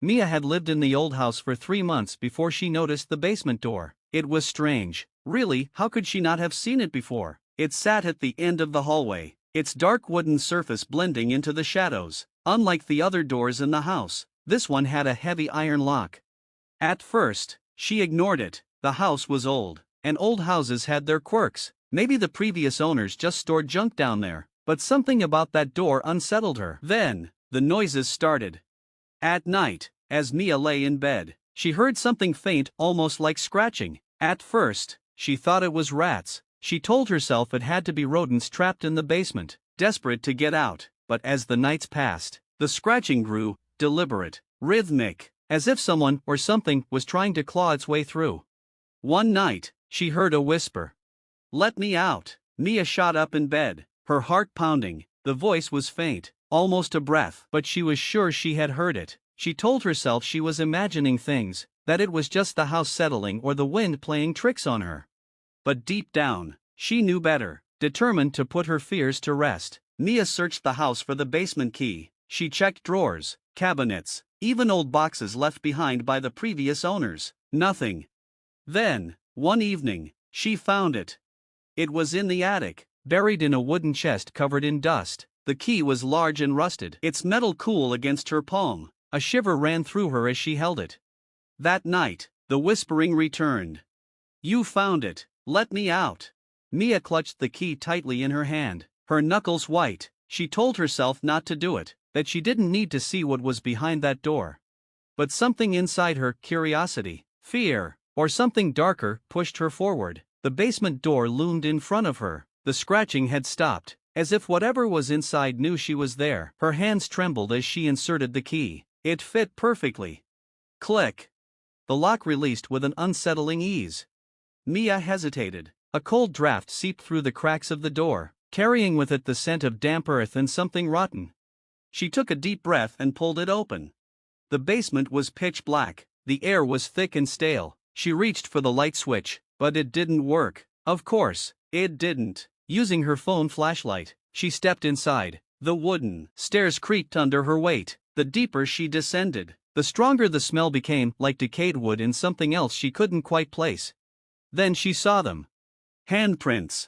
Mia had lived in the old house for 3 months before she noticed the basement door. It was strange. Really, how could she not have seen it before? It sat at the end of the hallway, its dark wooden surface blending into the shadows. Unlike the other doors in the house, this one had a heavy iron lock. At first, she ignored it. The house was old, and old houses had their quirks. Maybe the previous owners just stored junk down there. But something about that door unsettled her. Then, the noises started. At night, as Mia lay in bed, she heard something faint, almost like scratching. At first, she thought it was rats. She told herself it had to be rodents trapped in the basement, desperate to get out. But as the nights passed, the scratching grew, deliberate, rhythmic, as if someone or something was trying to claw its way through. One night, she heard a whisper. "Let me out." Mia shot up in bed, her heart pounding. The voice was faint, almost a breath, but she was sure she had heard it. She told herself she was imagining things, that it was just the house settling or the wind playing tricks on her. But deep down, she knew better. Determined to put her fears to rest, Mia searched the house for the basement key. She checked drawers, cabinets, even old boxes left behind by the previous owners. Nothing. Then, one evening, she found it. It was in the attic, buried in a wooden chest covered in dust. The key was large and rusted, its metal cool against her palm. A shiver ran through her as she held it. That night, the whispering returned. "You found it. Let me out." Mia clutched the key tightly in her hand, her knuckles white. She told herself not to do it, that she didn't need to see what was behind that door. But something inside her, curiosity, fear, or something darker, pushed her forward. The basement door loomed in front of her. The scratching had stopped, as if whatever was inside knew she was there. Her hands trembled as she inserted the key. It fit perfectly. Click. The lock released with an unsettling ease. Mia hesitated. A cold draft seeped through the cracks of the door, carrying with it the scent of damp earth and something rotten. She took a deep breath and pulled it open. The basement was pitch black. The air was thick and stale. She reached for the light switch, but it didn't work. Of course, it didn't. Using her phone flashlight, she stepped inside. The wooden stairs creaked under her weight. The deeper she descended, the stronger the smell became, like decayed wood and something else she couldn't quite place. Then she saw them. Handprints.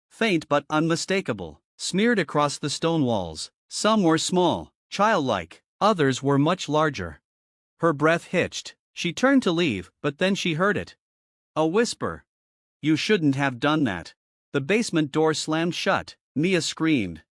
Faint but unmistakable, smeared across the stone walls. Some were small, childlike, others were much larger. Her breath hitched. She turned to leave, but then she heard it. A whisper. "You shouldn't have done that." The basement door slammed shut. Mia screamed.